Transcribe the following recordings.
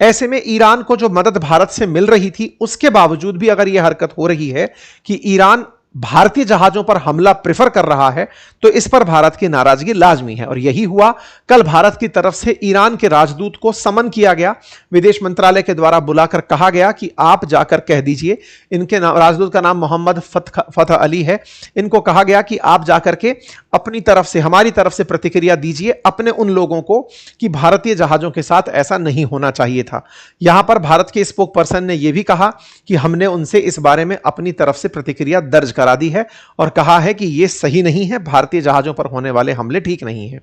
ऐसे में ईरान को जो मदद भारत से मिल रही थी उसके बावजूद भी अगर यह हरकत हो रही है कि ईरान भारतीय जहाजों पर हमला प्रेफर कर रहा है, तो इस पर भारत की नाराजगी लाजमी है। और यही हुआ, कल भारत की तरफ से ईरान के राजदूत को समन किया गया, विदेश मंत्रालय के द्वारा बुलाकर कहा गया कि आप जाकर कह दीजिए, इनके राजदूत का नाम मोहम्मद फतह अली है, इनको कहा गया कि आप जाकर के अपनी तरफ से, हमारी तरफ से प्रतिक्रिया दीजिए अपने उन लोगों को कि भारतीय जहाजों के साथ ऐसा नहीं होना चाहिए था। यहां पर भारत के स्पोक पर्सन ने यह भी कहा कि हमने उनसे इस बारे में अपनी तरफ से प्रतिक्रिया दर्ज करा दी है और कहा है कि यह सही नहीं है, भारतीय जहाजों पर होने वाले हमले ठीक नहीं है।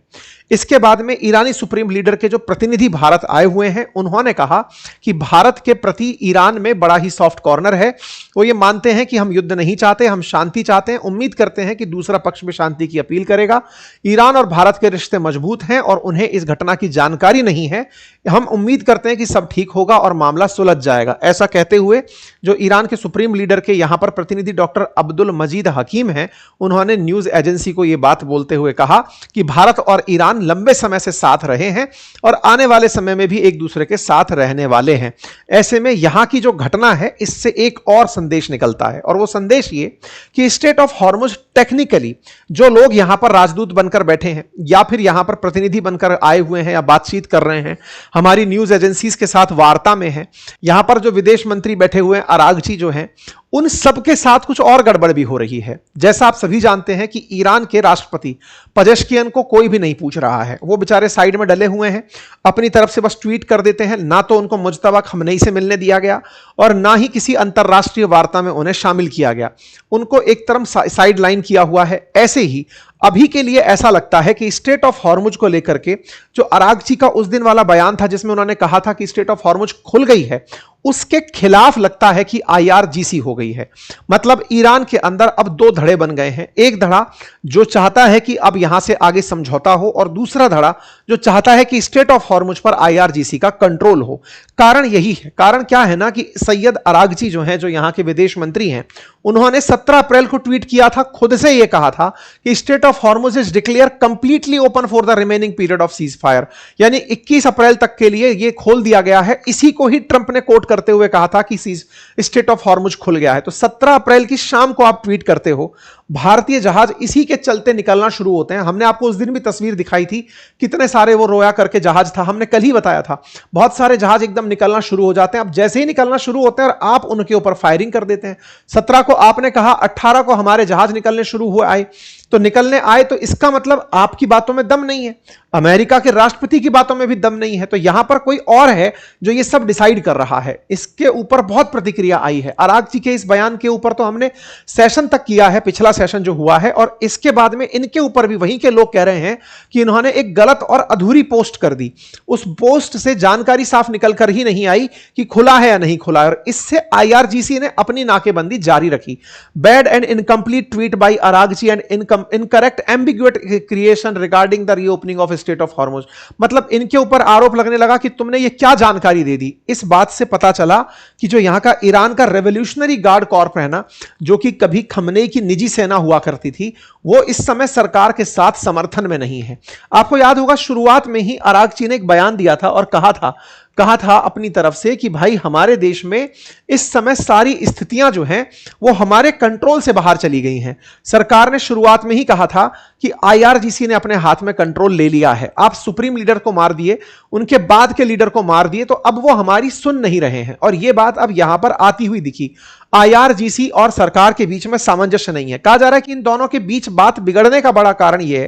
इसके बाद में ईरानी सुप्रीम लीडर के जो प्रतिनिधि भारत आए हुए हैं, उन्होंने कहा कि भारत के प्रति ईरान में बड़ा ही सॉफ्ट कॉर्नर है। वो ये मानते हैं कि हम युद्ध नहीं चाहते, हम शांति चाहते हैं, उम्मीद करते हैं कि दूसरा पक्ष भी शांति की अपील करेगा। ईरान और भारत के रिश्ते मजबूत हैं और उन्हें इस घटना की जानकारी नहीं है। हम उम्मीद करते हैं कि सब ठीक होगा और मामला सुलझ जाएगा। ऐसा कहते हुए जो ईरान के सुप्रीम लीडर के यहां पर प्रतिनिधि डॉक्टर अब्दुल मजीद हकीम हैं, उन्होंने न्यूज एजेंसी को यह बात बोलते हुए कहा कि भारत और ईरान लंबे समय से साथ रहे हैं और आने वाले समय में भी एक दूसरे के साथ रहने वाले हैं। ऐसे में यहां की जो घटना है, इससे एक और संदेश निकलता है, और वो संदेश ये कि स्ट्रेट ऑफ हॉर्मुज टेक्निकली जो लोग यहां पर राजदूत बनकर बैठे हैं या फिर यहां पर प्रतिनिधि बनकर आए हुए हैं या बातचीत कर रहे हैं, हमारी न्यूज एजेंसीज के साथ वार्ता में हैं, यहां पर जो विदेश मंत्री बैठे हुए हैं अरागची जो हैं, उन सब के साथ कुछ और गड़बड़ भी हो रही है। जैसा आप सभी जानते हैं कि ईरान के राष्ट्रपति पेजेश्कियन को कोई भी नहीं पूछ रहा है, वो बेचारे साइड में डले हुए हैं, अपनी तरफ से बस ट्वीट कर देते हैं। ना तो उनको मुज्तबा खमनेई से मिलने दिया गया और ना ही किसी अंतरराष्ट्रीय वार्ता में उन्हें शामिल किया गया, उनको एक तरफ साइड लाइन किया हुआ है। ऐसे ही अभी के लिए ऐसा लगता है कि स्ट्रेट ऑफ हॉर्मुज को लेकर के जो अरागची का उस दिन वाला बयान था जिसमें उन्होंने कहा था कि स्ट्रेट ऑफ हॉर्मुज खुल गई है, उसके खिलाफ लगता है कि आईआरजीसी हो गई है। मतलब ईरान के अंदर अब दो धड़े बन गए हैं, एक धड़ा जो चाहता है कि अब यहां से आगे समझौता हो और दूसरा धड़ा जो चाहता है कि स्ट्रेट ऑफ हॉर्मुज पर आईआरजीसी का कंट्रोल हो। कारण यही है, कारण क्या है ना कि सैयद अरागची जो हैं, जो यहां के विदेश मंत्री हैं, उन्होंने 17 अप्रैल को ट्वीट किया था, खुद से यह कहा था कि straight of Hormuz is declare completely open for the remaining period of cease fire, यानी 21 अप्रैल तक के लिए यह खोल दिया गया है। इसी को ही ट्रंप ने कोट करते हुए कहा था कि स्ट्रेट ऑफ हॉर्मुज खुल गया है। तो 17 अप्रैल की शाम को आप ट्वीट करते हो, भारतीय जहाज इसी के चलते निकलना शुरू होते हैं। हमने आपको उस दिन भी तस्वीर दिखाई थी, कितने सारे वो रोया करके जहाज था, हमने कल ही बताया था, बहुत सारे जहाज एकदम निकलना शुरू हो जाते हैं। अब जैसे ही निकलना शुरू होते हैं और आप उनके ऊपर फायरिंग कर देते हैं। 17 को आपने कहा, 18 को हमारे जहाज निकलने शुरू हुए आए, तो निकलने आए तो इसका मतलब आपकी बातों में दम नहीं है, अमेरिका के राष्ट्रपति की बातों में भी दम नहीं है। तो यहां पर कोई और है जो ये सब डिसाइड कर रहा है। इसके ऊपर बहुत प्रतिक्रिया आई है। अरागची के इस बयान के ऊपर तो हमने सेशन तक किया है, पिछला सेशन जो हुआ है, और इसके बाद में इनके ऊपर भी वहीं के लोग कह रहे हैं कि इन्होंने एक गलत और अधूरी पोस्ट कर दी। उस पोस्ट से जानकारी साफ निकल कर ही नहीं आई कि खुला है या नहीं खुला है, और इससे आईआरजीसी ने अपनी नाकेबंदी जारी रखी। Bad and incomplete tweet by Araghchi and incorrect ambiguate creation regarding the reopening of strait of Hormuz. मतलब इनके ऊपर आरोप लगने लगा कि तुमने ये क्या जानकारी दे दी। इस बात से पता चला कि जो यहां का ईरान का रेवोल्यूशनरी गार्ड कॉर्प है ना, जो कि कभी खमनेई की निजी सेना हुआ करती थी, वो इस समय सरकार के साथ समर्थन में नहीं है। आपको याद होगा शुरुआत में ही अरागची ने एक बयान दिया था और कहा था अपनी तरफ से कि भाई हमारे देश में इस समय सारी स्थितियां जो हैं वो हमारे कंट्रोल से बाहर चली गई हैं। सरकार ने शुरुआत में ही कहा था कि आईआरजीसी ने अपने हाथ में कंट्रोल ले लिया है। आप सुप्रीम लीडर को मार दिए, उनके बाद के लीडर को मार दिए, तो अब वो हमारी सुन नहीं रहे हैं। और ये बात अब यहां पर आती हुई दिखी। आईआरजीसी और सरकार के बीच में सामंजस्य नहीं है। कहा जा रहा है कि इन दोनों के बीच बात बिगड़ने का बड़ा कारण यह है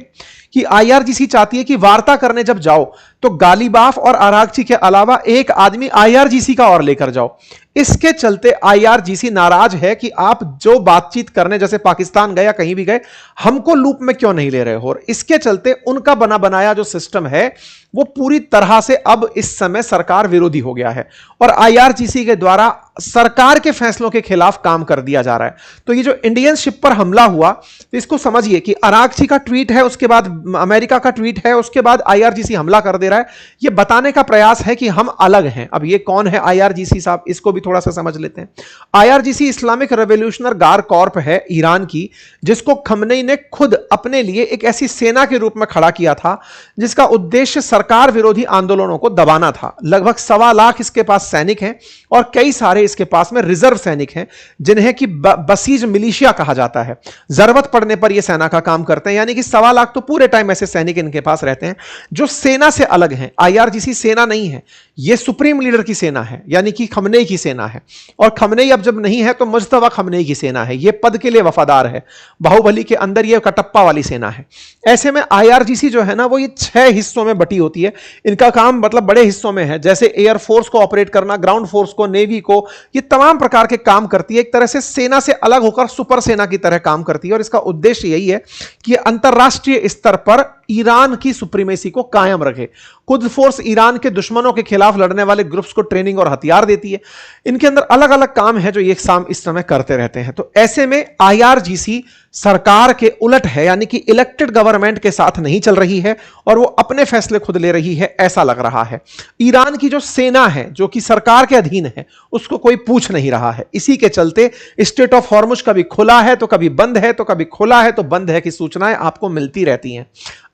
कि आईआरजीसी चाहती है कि वार्ता करने जब जाओ तो गालिबाफ और अरागची के अलावा एक आदमी आईआरजीसी का और लेकर जाओ। इसके चलते आईआरजीसी नाराज है कि आप जो बातचीत करने जैसे पाकिस्तान गए या कहीं भी गए, हमको लूप में क्यों नहीं ले रहे हो। और इसके चलते उनका बना बनाया जो सिस्टम है वो पूरी तरह से अब इस समय सरकार विरोधी हो गया है और आईआरजीसी के द्वारा सरकार के फैसलों के खिलाफ काम कर दिया जा रहा है। तो ये जो इंडियन शिप पर हमला हुआ, तो इसको समझिए कि अरागची का ट्वीट है, उसके बाद अमेरिका का ट्वीट है, उसके बाद आईआरजीसी हमला कर दे रहा है। ये बताने का प्रयास है कि हम अलग हैं। अब ये कौन है आईआरजीसी साहब, इसको भी भी थोड़ा सा समझ लेते हैं। IRGC Islamic revolutionary guard Corp है ईरान की, जिसको खमनेई ने खुद अपने लिए एक ऐसी सेना के रूप में खड़ा किया था जिसका उद्देश्य सरकार विरोधी आंदोलनों को दबाना था। लगभग 1.25 लाख इसके पास सैनिक हैं और कई सारे इसके पास में रिजर्व सैनिक हैं जिन्हें कि बसीज मिलिशिया कहा जाता है। जरूरत पड़ने पर यह सेना का काम करते हैं, यानी कि 1.25 लाख तो पूरे टाइम ऐसे सैनिक इनके पास रहते हैं जो सेना से अलग हैं। आईआरजीसी सेना नहीं है, यह सुप्रीम लीडर की सेना है, यानी कि खमनेई की सेना है। और खमनेई अब जब नहीं है तो मुज्तबा खमनेई की सेना है, यह पद के लिए वफादार है। बाहुबली के अंदर यह कटप्पा वाली सेना है। ऐसे में आईआरजीसी जो है ना वो ये 6 हिस्सों में बटी होती है। इनका काम मतलब बड़े हिस्सों में है, जैसे एयरफोर्स को ऑपरेट करना, ग्राउंड फोर्स को, नेवी को, ये तमाम प्रकार के काम करती है। एक तरह से सेना से अलग होकर सुपर सेना की तरह काम करती है और इसका उद्देश्य यही है कि अंतरराष्ट्रीय स्तर पर ईरान की सुप्रीमेसी को कायम रखे। कुद फोर्स ईरान के दुश्मनों के खिलाफ लड़ने वाले ग्रुप्स को ट्रेनिंग और हथियार देती है। इनके अंदर अलग अलग काम है जो ये इस समय करते रहते हैं। तो ऐसे में आईआरजीसी सरकार के उलट है, यानी कि इलेक्टेड गवर्नमेंट के साथ नहीं चल रही है और वो अपने फैसले खुद ले रही है, ऐसा लग रहा है। ईरान की जो सेना है जो कि सरकार के अधीन है उसको कोई पूछ नहीं रहा है। इसी के चलते स्ट्रेट ऑफ हॉर्मुज कभी खुला है तो कभी बंद है, तो कभी खुला है तो बंद है की सूचनाएं आपको मिलती रहती हैं।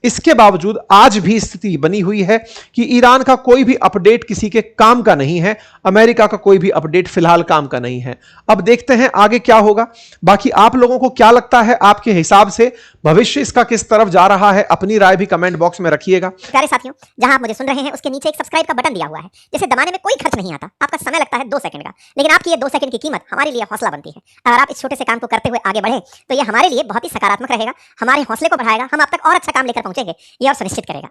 इसके बावजूद आज भी स्थिति बनी हुई है कि ईरान का कोई भी अपडेट किसी के काम का नहीं है, अमेरिका का कोई भी अपडेट फिलहाल काम का नहीं है। अब देखते हैं आगे क्या होगा। बाकी आप लोगों को क्या लगता है, आपके हिसाब से भविष्य इसका किस तरफ जा रहा है? अपनी राय भी कमेंट बॉक्स में रखिएगा। प्यारे साथियों, जहां आप मुझे सुन रहे हैं उसके नीचे एक सब्सक्राइब का बटन दिया हुआ है, जिसे दबाने में कोई खर्च नहीं आता। आपका समय लगता है 2 सेकंड का, लेकिन आपकी ये 2 सेकंड की कीमत हमारे लिए हौसला बनती है। अगर आप इस छोटे से काम को करते हुए आगे बढ़े तो ये हमारे लिए बहुत ही सकारात्मक रहेगा, हमारे हौसले को बढ़ाएगा, हम आप तक और अच्छा काम लेकर पहुंचेंगे, ये और सुनिश्चित करेगा।